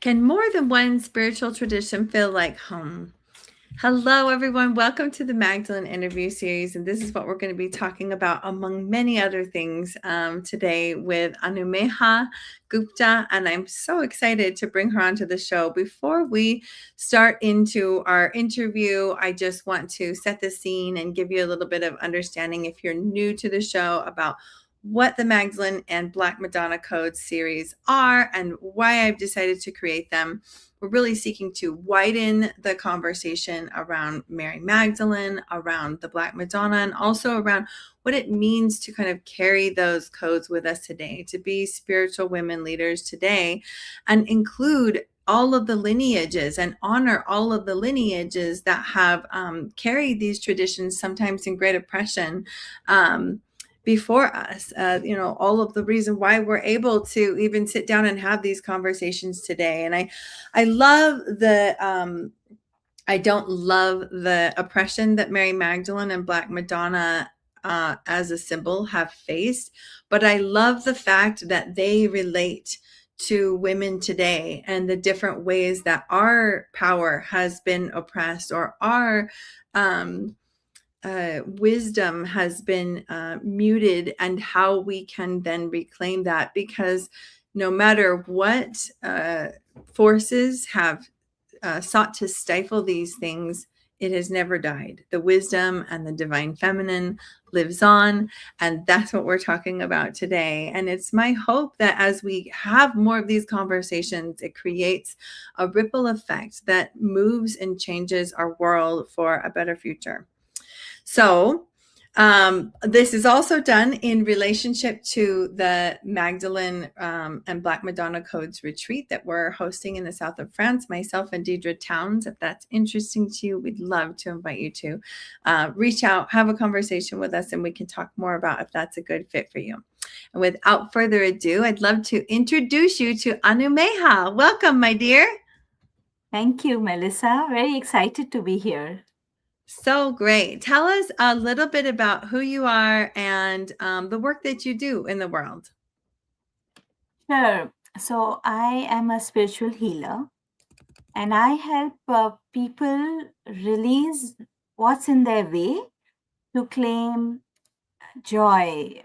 Can more than one spiritual tradition feel like home? Hello, everyone. Welcome to the Magdalene Interview Series. And this is what we're going to be talking about, among many other things, today with Anumeha Gupta. And I'm so excited to bring her onto the show. Before we start into our interview, I just want to set the scene and give you a little bit of understanding, if you're new to the show, about what the Magdalene and Black Madonna Codes series are and why I've decided to create them. We're really seeking to widen the conversation around Mary Magdalene, around the Black Madonna, and also around what it means to kind of carry those codes with us today, to be spiritual women leaders today, and include all of the lineages and honor all of the lineages that have carried these traditions, sometimes in great oppression, before us. All of the reason why we're able to even sit down and have these conversations today. And I love I don't love the oppression that Mary Magdalene and Black Madonna as a symbol have faced, but I love the fact that they relate to women today and the different ways that our power has been oppressed, or our wisdom has been muted, and how we can then reclaim that. Because no matter what forces have sought to stifle these things, it has never died. The wisdom and the divine feminine lives on, and that's what we're talking about today. And it's my hope that as we have more of these conversations, it creates a ripple effect that moves and changes our world for a better future. So this is also done in relationship to the Magdalene and Black Madonna Codes retreat that we're hosting in the south of France. Myself and Deidre Towns, if that's interesting to you, we'd love to invite you to reach out, have a conversation with us, and we can talk more about if that's a good fit for you. And without further ado, I'd love to introduce you to Anumeha. Welcome, my dear. Thank you, Melissa. Very excited to be here. So great. Tell us a little bit about who you are and the work that you do in the world. Sure. So, I am a spiritual healer and I help people release what's in their way to claim joy,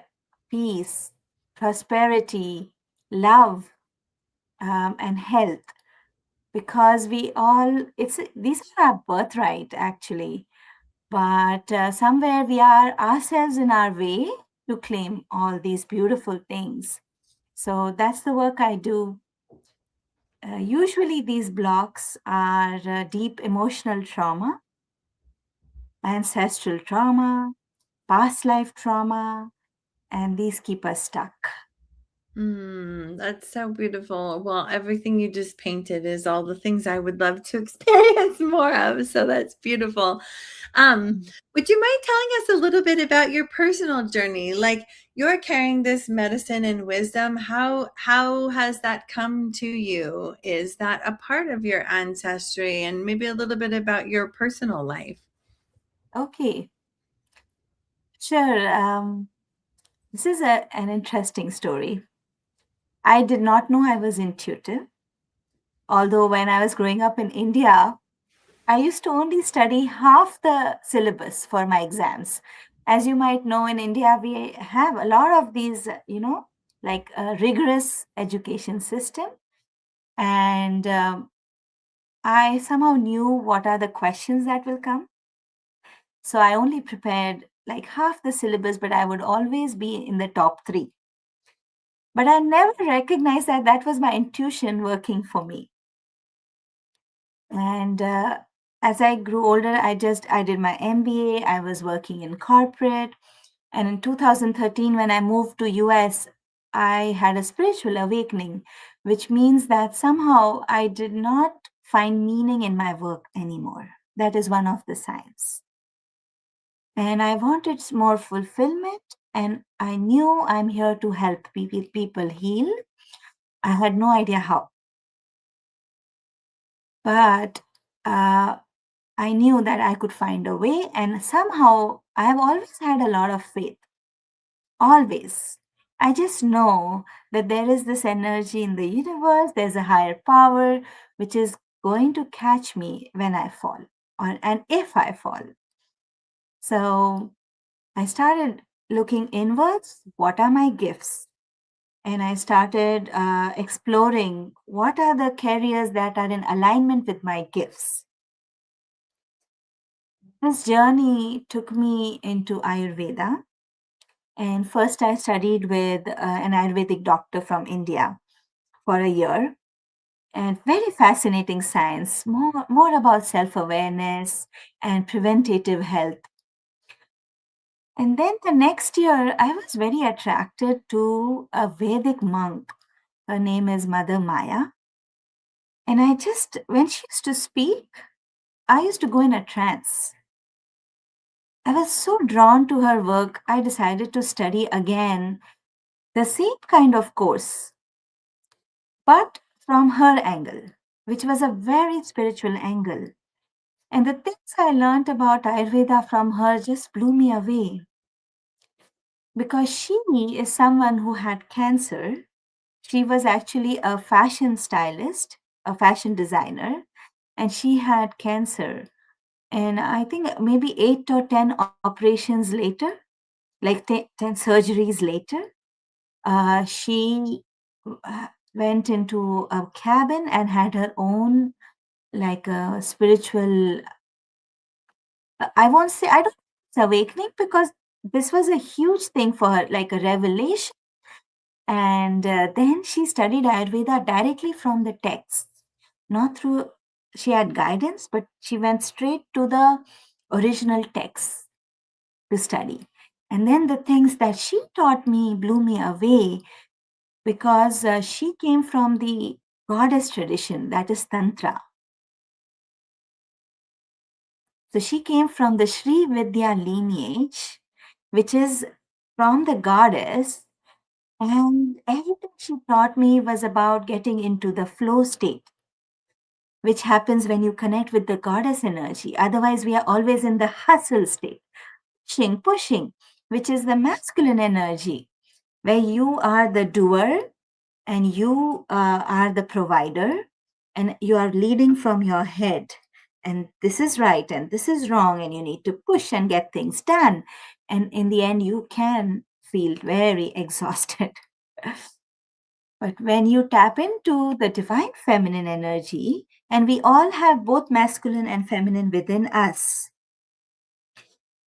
peace, prosperity, love, and health. Because these are our birthright actually. But somewhere we are ourselves in our way to claim all these beautiful things. So that's the work I do. Usually, these blocks are deep emotional trauma, ancestral trauma, past life trauma, and these keep us stuck. That's so beautiful. Well, everything you just painted is all the things I would love to experience more of. So that's beautiful. Um, would you mind telling us a little bit about your personal journey? Like, you're carrying this medicine and wisdom. How has that come to you? Is that a part of your ancestry? And maybe a little bit about your personal life. Okay, sure. This is an interesting story. I did not know I was intuitive, although when I was growing up in India, I used to only study half the syllabus for my exams. As you might know, in India, we have a lot of these, like a rigorous education system. And I somehow knew what are the questions that will come. So I only prepared like half the syllabus, but I would always be in the top three. But I never recognized that that was my intuition working for me. And as I grew older, I did my MBA. I was working in corporate, and in 2013, when I moved to US, I had a spiritual awakening, which means that somehow I did not find meaning in my work anymore. That is one of the signs. And I wanted more fulfillment, and I knew I'm here to help people heal. I had no idea how, but I knew that I could find a way, and somehow I have always had a lot of faith, always. I just know that there is this energy in the universe, there's a higher power which is going to catch me when I fall and if I fall. So I started looking inwards. What are my gifts? And I started exploring what are the careers that are in alignment with my gifts. This journey took me into Ayurveda. And first, I studied with an Ayurvedic doctor from India for a year. And very fascinating science, more about self awareness and preventative health. And then the next year, I was very attracted to a Vedic monk. Her name is Mother Maya. And when she used to speak, I used to go in a trance. I was so drawn to her work, I decided to study again the same kind of course, but from her angle, which was a very spiritual angle. And the things I learned about Ayurveda from her just blew me away because she is someone who had cancer. She was actually a fashion stylist, a fashion designer, and she had cancer. And I think maybe 8 or 10 operations later, like 10 surgeries later, she went into a cabin and had her own, like a spiritual, I won't say, I don't think it's awakening because this was a huge thing for her, like a revelation. And then she studied Ayurveda directly from the texts, not through, she had guidance, but she went straight to the original texts to study. And then the things that she taught me blew me away because she came from the goddess tradition, that is Tantra. So she came from the Sri Vidya lineage, which is from the goddess. And everything she taught me was about getting into the flow state, which happens when you connect with the goddess energy. Otherwise, we are always in the hustle state, pushing, which is the masculine energy, where you are the doer and you are the provider and you are leading from your head. And this is right and this is wrong, and you need to push and get things done. And in the end, you can feel very exhausted. But when you tap into the divine feminine energy, and we all have both masculine and feminine within us.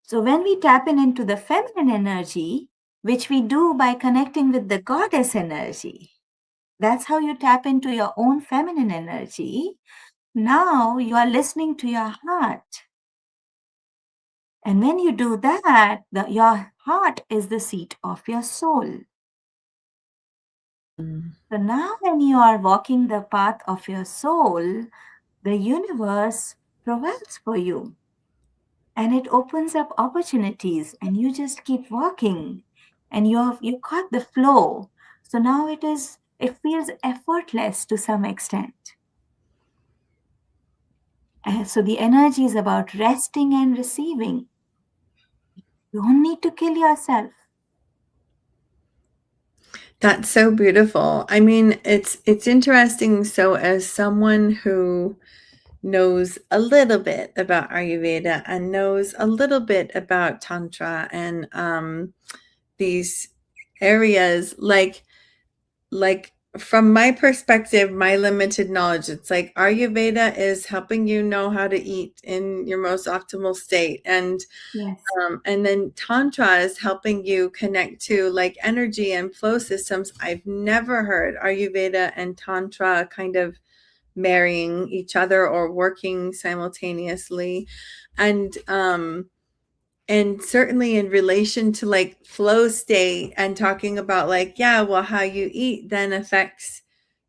So when we tap into the feminine energy, which we do by connecting with the goddess energy, that's how you tap into your own feminine energy. Now you are listening to your heart. And when you do that, your heart is the seat of your soul. Mm. So now, when you are walking the path of your soul, the universe provides for you and it opens up opportunities, and you just keep walking and you caught the flow. So now it feels effortless to some extent. So the energy is about resting and receiving. You don't need to kill yourself. That's so beautiful. I mean, it's interesting. So, as someone who knows a little bit about Ayurveda and knows a little bit about Tantra and these areas, like from my perspective, my limited knowledge, it's like Ayurveda is helping you know how to eat in your most optimal state, Yes. and then Tantra is helping you connect to like energy and flow systems. I've never heard Ayurveda and Tantra kind of marrying each other or working simultaneously. And certainly in relation to like flow state and talking about like, yeah, well, how you eat then affects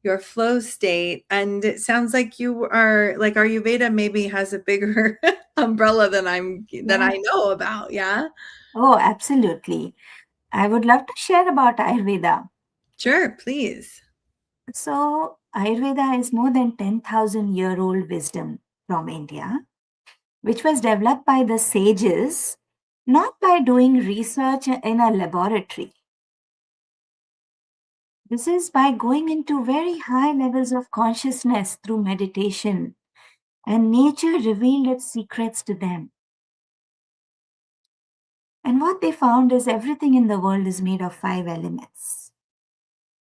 your flow state. And it sounds like you are like Ayurveda maybe has a bigger umbrella than Yeah. I know about. Yeah. Oh, absolutely. I would love to share about Ayurveda. Sure, please. So, Ayurveda is more than 10,000-year-old wisdom from India, which was developed by the sages, not by doing research in a laboratory. This is by going into very high levels of consciousness through meditation, and nature revealed its secrets to them. And what they found is everything in the world is made of 5 elements.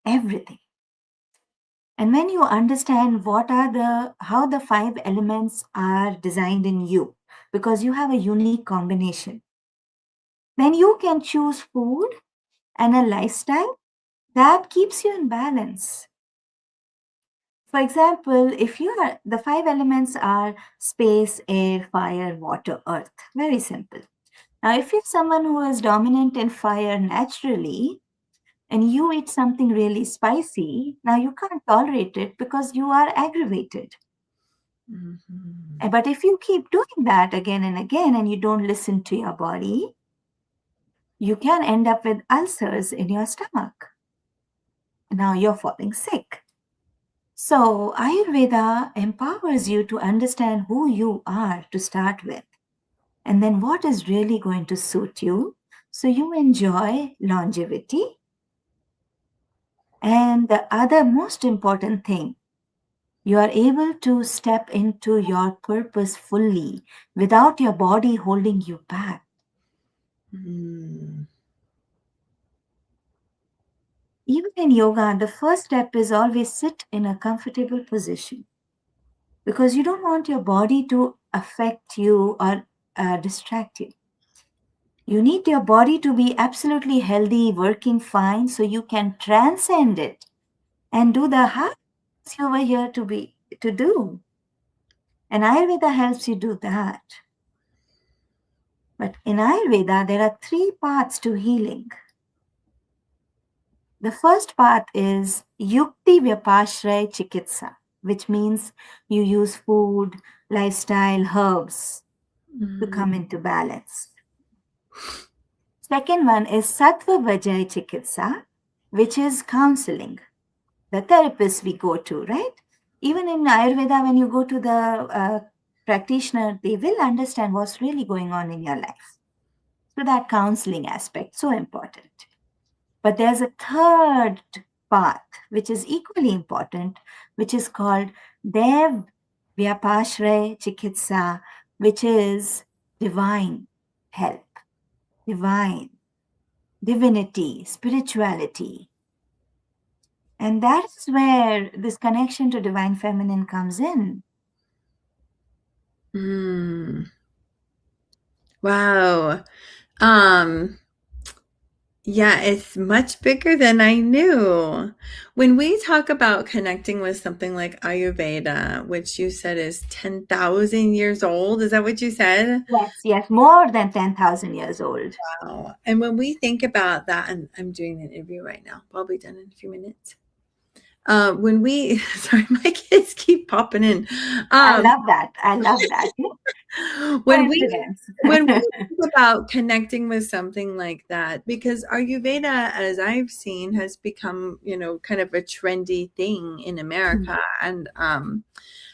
Everything. And when you understand how the 5 elements are designed in you, because you have a unique combination, then you can choose food and a lifestyle that keeps you in balance. For example, if you are the 5 elements are space, air, fire, water, earth. Very simple. Now, if you're someone who is dominant in fire naturally, and you eat something really spicy, now you can't tolerate it because you are aggravated. Mhm. But if you keep doing that again and again and you don't listen to your body, you can end up with ulcers in your stomach. Now you're falling sick. So, Ayurveda empowers you to understand who you are to start with, and then what is really going to suit you so you enjoy longevity. And the other most important thing, you are able to step into your purpose fully without your body holding you back. Mm. Even in yoga, the first step is always sit in a comfortable position because you don't want your body to affect you or distract you. You need your body to be absolutely healthy, working fine, so you can transcend it and do the hard things you were here to do. And Ayurveda helps you do that. But in Ayurveda, there are 3 paths to healing. The first path is Yukti Vyapashray Chikitsa, which means you use food, lifestyle, herbs to come Mm. into balance. Second one is Sattva Vajay Chikitsa, which is counseling. The therapist we go to, right? Even in Ayurveda, when you go to the practitioner, they will understand what's really going on in your life. So that counseling aspect, so important. But there's a third path, which is equally important, which is called Dev Vyapashray Chikitsa, which is divine help, divine, divinity, spirituality. And that's where this connection to divine feminine comes in. Mm. Wow. Um, yeah, it's much bigger than I knew. When we talk about connecting with something like Ayurveda, which you said is 10,000 years old, is that what you said? Yes, yes, more than 10,000 years old. Wow. And when we think about that, and I'm doing an interview right now, I'll be done in a few minutes. When we, sorry, my kids keep popping in. I Um, love that. I love that. when we Coincidence. when we think about connecting with something like that, because Ayurveda, as I've seen, has become, kind of a trendy thing in America. And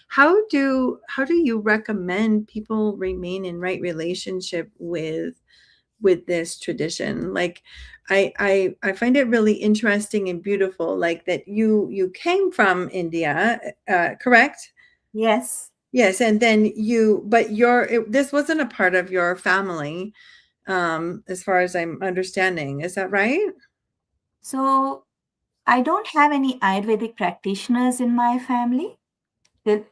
how do you recommend people remain in right relationship with this tradition? Like, I find it really interesting and beautiful, like that you came from India, correct? Yes. Yes, and then but this wasn't a part of your family, as far as I'm understanding. Is that right? So I don't have any Ayurvedic practitioners in my family to,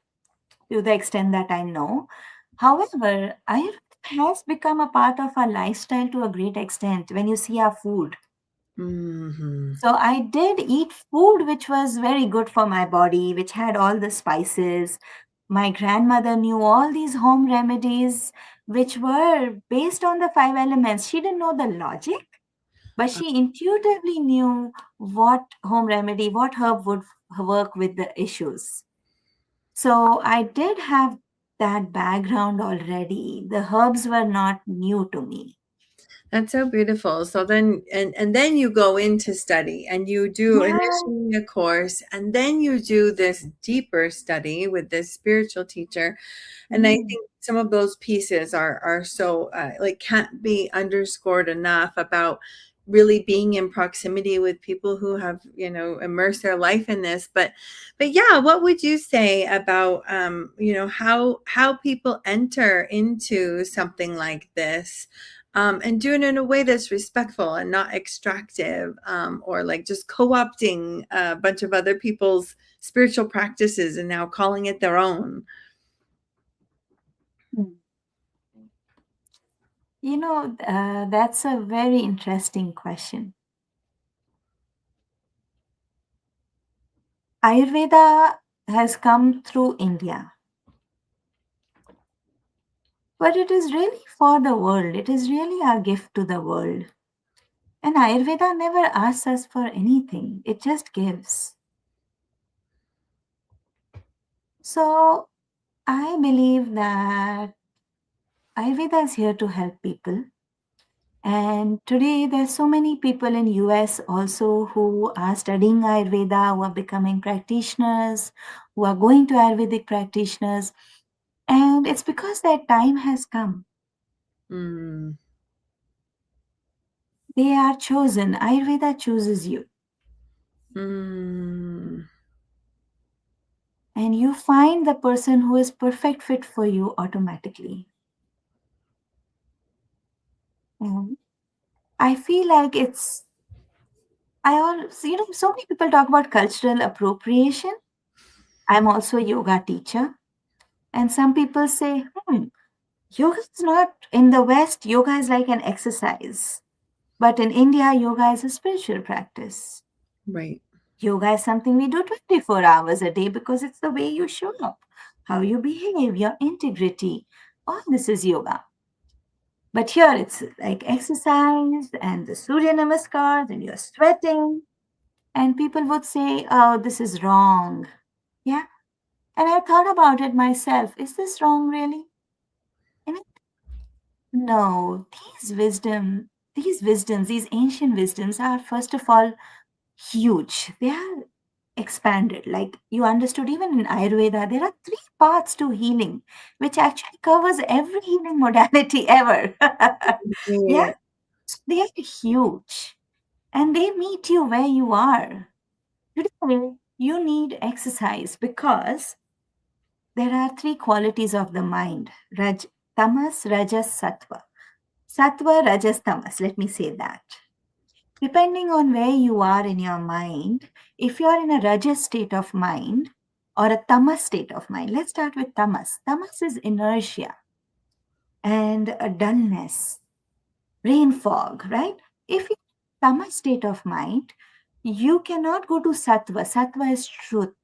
to the extent that I know. However, Ayurveda has become a part of our lifestyle to a great extent when you see our food. Hmm. So I did eat food which was very good for my body, which had all the spices. My grandmother knew all these home remedies which were based on the 5 elements. She didn't know the logic, but she intuitively knew what home remedy, what herb would work with the issues. So I did have that background already. The herbs were not new to me. That's so beautiful. So then, and then you go into study, and you do Yeah. initially a course, and then you do this deeper study with this spiritual teacher. And I Mm. think some of those pieces are so, like, can't be underscored enough about really being in proximity with people who have, immersed their life in this. But yeah, what would you say about, how people enter into something like this, and do it in a way that's respectful and not extractive, or like just co-opting a bunch of other people's spiritual practices and now calling it their own? Hmm. That's a very interesting question. Ayurveda has come through India, but it is really for the world. It is really our gift to the world. And Ayurveda never asks us for anything, it just gives. So I believe that Ayurveda is here to help people. And today there's so many people in US also who are studying Ayurveda, who are becoming practitioners, who are going to Ayurvedic practitioners. And it's because their time has come. Mm, They are chosen. Ayurveda chooses you. mm, And you find the person who is perfect fit for you automatically. And I feel like so many people talk about cultural appropriation. I'm also a yoga teacher. And some people say, yoga is not in the West, yoga is like an exercise. But in India, yoga is a spiritual practice. right. Yoga is something we do 24 hours a day because it's the way you show up, how you behave, your integrity. All this is yoga. But here it's like exercise and the Surya Namaskars and you're sweating. And people would say, oh, this is wrong. Yeah. And I thought about it myself. Is this wrong really? I mean, no, these ancient wisdoms are first of all huge. They are expanded. Like you understood, even in Ayurveda, there are three paths to healing, which actually covers every healing modality ever. Yeah, Right. so they are huge and they meet you where you are. Today, you need exercise because there are three qualities of the mind: tamas, rajas, sattva. Sattva, rajas, tamas. Let me say that. Depending on where you are in your mind, if you are in a rajas state of mind or a tamas state of mind, let's start with tamas. Tamas is inertia and a dullness, brain fog, right? If you tamas state of mind, you cannot go to sattva. Sattva is truth,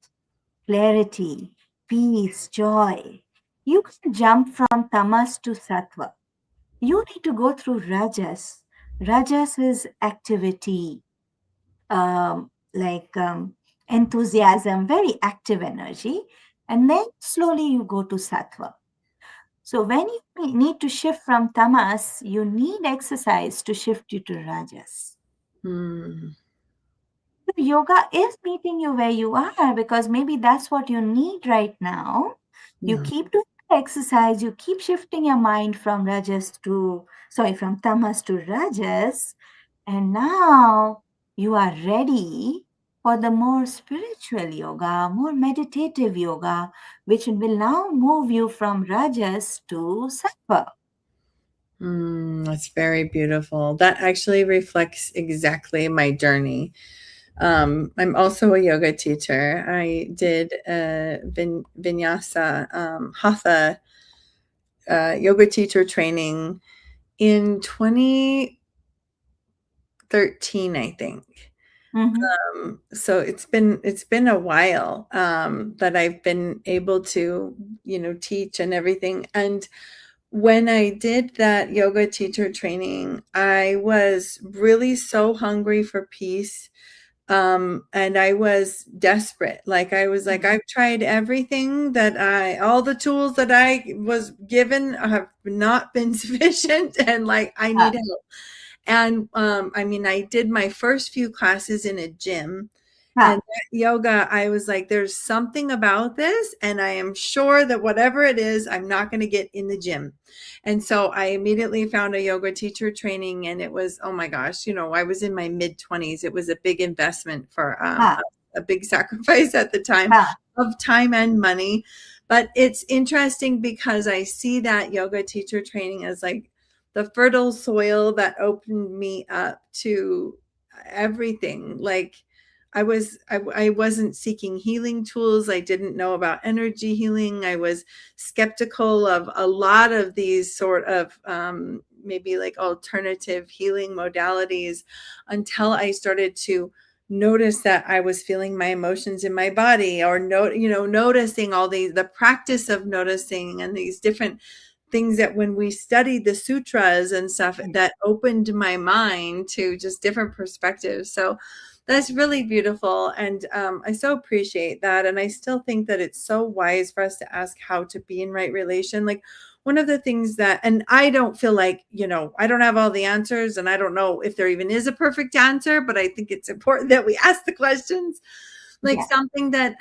clarity, peace, joy. You can jump from tamas to sattva. You need to go through rajas. Rajas is activity, like enthusiasm, very active energy. And then slowly you go to sattva. So when you need to shift from tamas, you need exercise to shift you to rajas. Mm, Yoga is meeting you where you are because maybe that's what you need right now. You yeah. keep doing the exercise, you keep shifting your mind from tamas to rajas, and now you are ready for the more spiritual yoga, more meditative yoga, which will now move you from rajas to sattva. That's very beautiful. That actually reflects exactly my journey. I'm also a yoga teacher. I did a vinyasa, hatha, yoga teacher training in 2013, I think. Mhm. So it's been a while, that I've been able to, teach and everything. And when I did that yoga teacher training, I was really so hungry for peace. And I was desperate. Like I was like, I've tried everything all the tools that I was given have not been sufficient, and like I need help. And I mean, I did my first few classes in a gym, Huh. And that yoga, I was like, there's something about this, and I am sure that whatever it is, I'm not going to get in the gym. And so I immediately found a yoga teacher training, and it was, oh my gosh, I was in my mid 20s. It was a big investment for Huh. a big sacrifice at the time Huh. of time and money. But it's interesting because I see that yoga teacher training as like the fertile soil that opened me up to everything. Like I wasn't seeking healing tools. I didn't know about energy healing. I was skeptical of a lot of these sort of maybe like alternative healing modalities until I started to notice that I was feeling my emotions in my body, or noticing all the practice of noticing and these different things that when we studied the sutras and stuff, that opened my mind to just different perspectives. So that's really beautiful. And I so appreciate that. And I still think that it's so wise for us to ask how to be in right relation. Like one of the things that, and I don't feel like, I don't have all the answers, and I don't know if there even is a perfect answer, but I think it's important that we ask the questions. Like Yeah. something that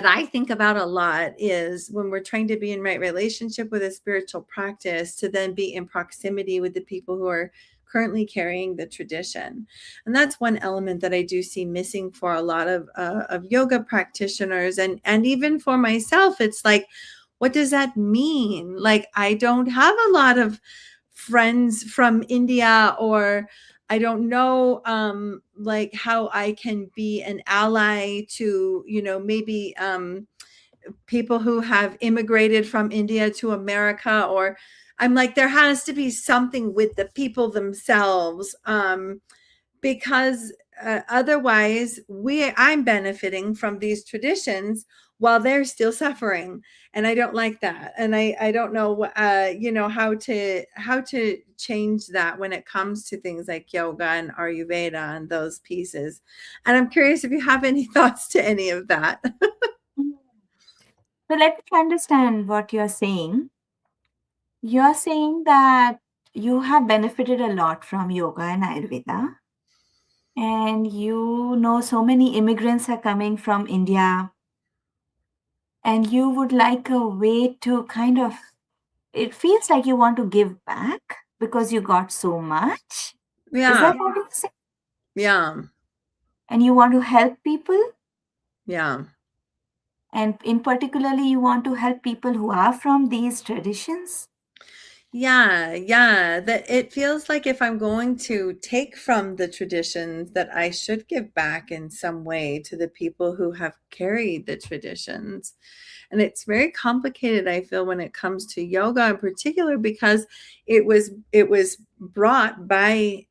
I think about a lot is when we're trying to be in right relationship with a spiritual practice, to then be in proximity with the people who are currently carrying the tradition. And that's one element that I do see missing for a lot of yoga practitioners, and even for myself. It's like, what does that mean? Like, I don't have a lot of friends from India, or I don't know like how I can be an ally to, maybe people who have immigrated from India to America. Or I'm like, there has to be something with the people themselves, because otherwise I'm benefiting from these traditions while they're still suffering, and I don't like that. And I don't know how to change that when it comes to things like yoga and Ayurveda and those pieces. And I'm curious if you have any thoughts to any of that. Mm. So let me understand what you're saying. You're saying that you have benefited a lot from yoga and Ayurveda, and you know so many immigrants are coming from India, and you would like a way to kind of, it feels like you want to give back because you got so much. Is Yeah, that what you're saying? yeah, And you want to help people, yeah. and in particularly you want to help people who are from these traditions. Yeah, yeah. That it feels like if I'm going to take from the traditions, that I should give back in some way to the people who have carried the traditions. And it's very complicated, I feel, when it comes to yoga in particular, because it was brought by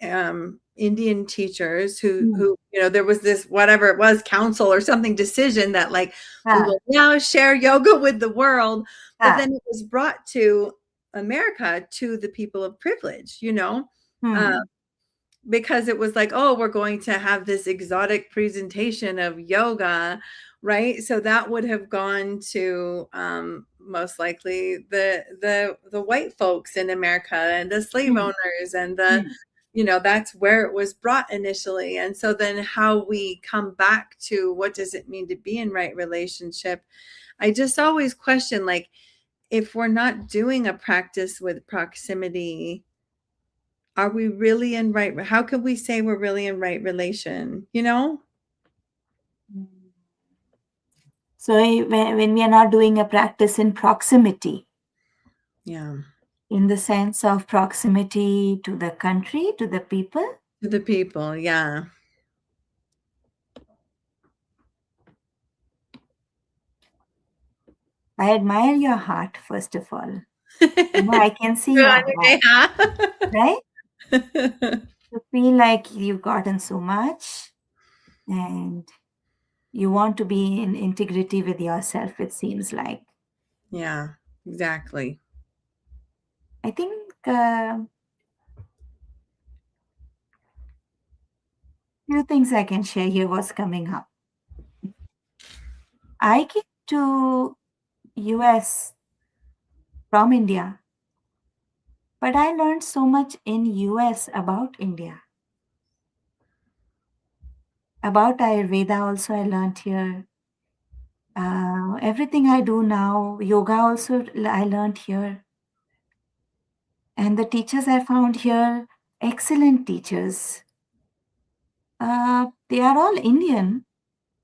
Indian teachers Hmm. who there was this, whatever it was, council or something, decision that like we Ah, will now share yoga with the world. But ah, then it was brought to America to the people of privilege, uh, hmm, because it was like, oh, we're going to have this exotic presentation of yoga, right? So that would have gone to most likely the white folks in America, and the slave hmm, owners, and hmm. that's where it was brought initially. And so then how we come back to what does it mean to be in right relationship, I just always question, like, if we're not doing a practice with proximity, are we really in right? How can we say we're really in right relation? So when we are not doing a practice in proximity, Yeah. in the sense of proximity to the country, to the people, To the people. Yeah. I admire your heart, first of all. I can see Good, your heart, Anumeha. right? You feel like you've gotten so much, and you want to be in integrity with yourself, it seems like. Yeah, exactly. I think few things I can share here what's coming up. I came to US from India, but I learned so much in US about India. About Ayurveda also I learned here. Everything I do now, yoga also I learned here. And the teachers I found here, excellent teachers. They are all Indian,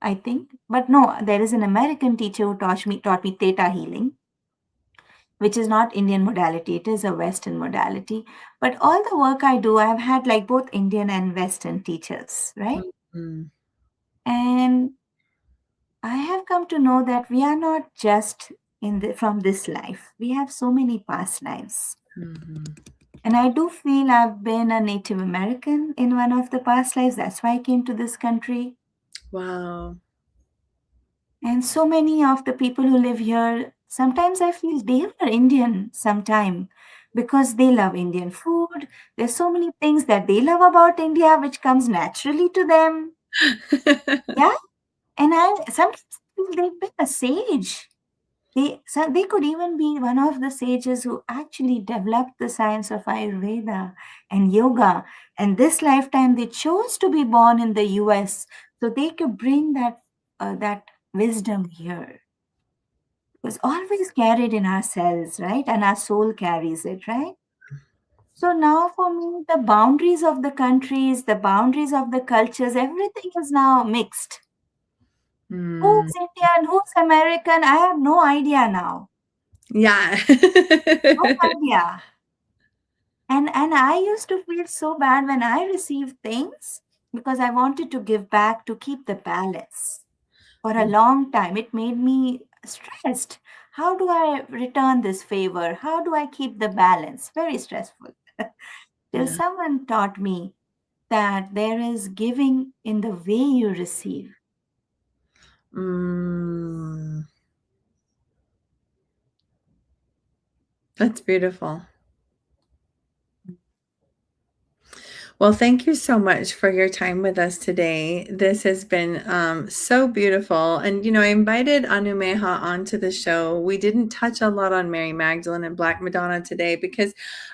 I think. But no, there is an American teacher who taught me theta healing, which is not Indian modality. It is a Western modality. But all the work I do, I've had like both Indian and Western teachers, right? Mhm. And I have come to know that we are not just from this life. We have so many past lives. Mhm. And I do feel I've been a Native American in one of the past lives. That's why I came to this country. Wow. And so many of the people who live here, sometimes I feel they were Indian sometime because they love Indian food. There's so many things that they love about India which comes naturally to them. Yeah. And I sometimes feel they've been a sage. They could even be one of the sages who actually developed the science of Ayurveda and yoga. And this lifetime, they chose to be born in the US so they could bring that wisdom here. It was always carried in our cells, right? And our soul carries it, right? So now for me, the boundaries of the countries, the boundaries of the cultures, everything is now mixed. Mm. Who's Indian? Who's American? I have no idea now. Yeah. No idea. And I used to feel so bad when I received things because I wanted to give back to keep the balance. For a long time, it made me stressed. How do I return this favor? How do I keep the balance? Very stressful. Till Yeah. someone taught me that there is giving in the way you receive. Mm. That's beautiful. Well, thank you so much for your time with us today. This has been so beautiful. And, I invited Anumeha onto the show. We didn't touch a lot on Mary Magdalene and Black Madonna today because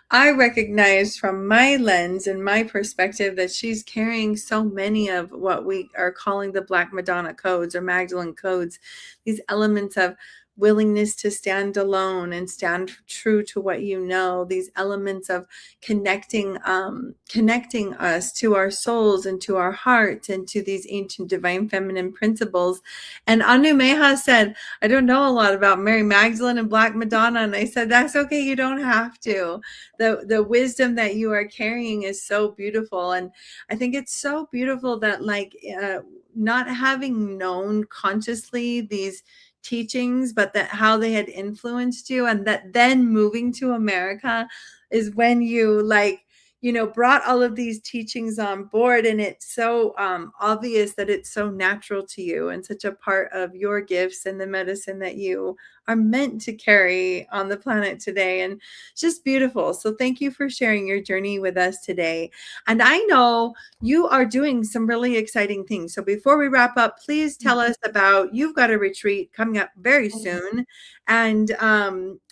I recognize from my lens and my perspective that she's carrying so many of what we are calling the Black Madonna codes or Magdalene codes, these elements of willingness to stand alone and stand true to what you know, these elements of connecting us to our souls and to our hearts and to these ancient divine feminine principles. And Anumeha said, I don't know a lot about Mary Magdalene and Black Madonna. And I said, that's okay, you don't have to. The wisdom that you are carrying is so beautiful. And I think it's so beautiful that not having known consciously these teachings, but that how they had influenced you, and that then moving to America is when you brought all of these teachings on board, and it's so obvious that it's so natural to you and such a part of your gifts and the medicine that you are meant to carry on the planet today. And it's just beautiful. So thank you for sharing your journey with us today. And I know you are doing some really exciting things. So before we wrap up, please tell us about, you've got a retreat coming up very soon, and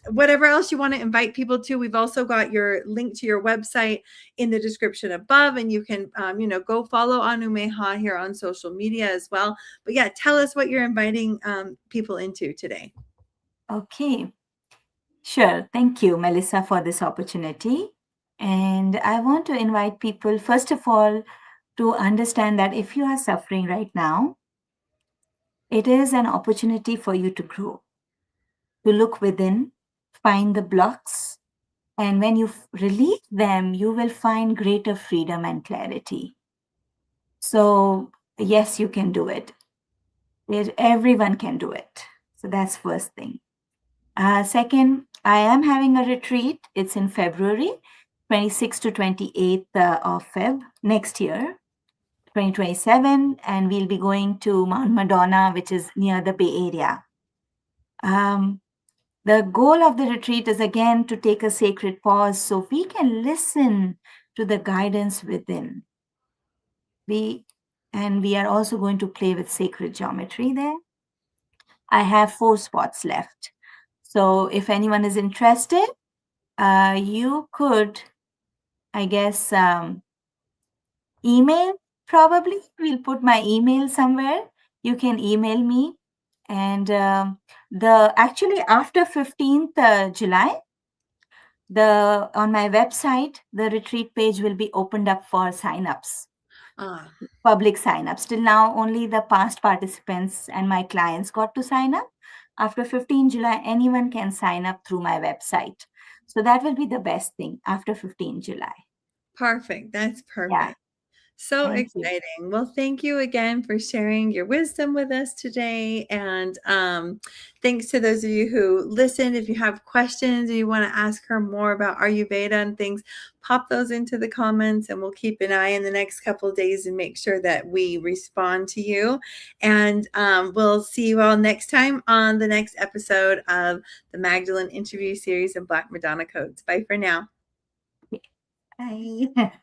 whatever else you want to invite people to. We've also got your link to your website in the description above, and you can go follow Anumeha here on social media as well. But yeah, tell us what you're inviting people into today. Okay. Sure. Thank you, Melissa, for this opportunity. And I want to invite people, first of all, to understand that if you are suffering right now, it is an opportunity for you to grow, to look within, find the blocks, and when you release them, you will find greater freedom and clarity. So, yes, you can do it. Everyone can do it. So, that's first thing. Second, I am having a retreat. It's in February, 26th to 28th of Feb next year, 2027, and we'll be going to Mount Madonna, which is near the Bay Area. The goal of the retreat is again to take a sacred pause so we can listen to the guidance within. We are also going to play with sacred geometry there. I have 4 spots left. So if anyone is interested, you could, I guess, email Probably we'll put my email somewhere. You can email me. And the actually after 15th July, the on my website, the retreat page will be opened up for signups, Ah, public signups. Till now, only the past participants and my clients got to sign up. After 15 July, anyone can sign up through my website. So that will be the best thing after 15 July. perfect. That's Yeah, perfect. So thank you. exciting. Well, thank you again for sharing your wisdom with us today. And thanks to those of you who listened. If you have questions or you want to ask her more about Ayurveda and things, pop those into the comments and we'll keep an eye in the next couple of days and make sure that we respond to you. And we'll see you all next time on the next episode of the Magdalene Interview Series and Black Madonna Codes. Bye for now. Bye.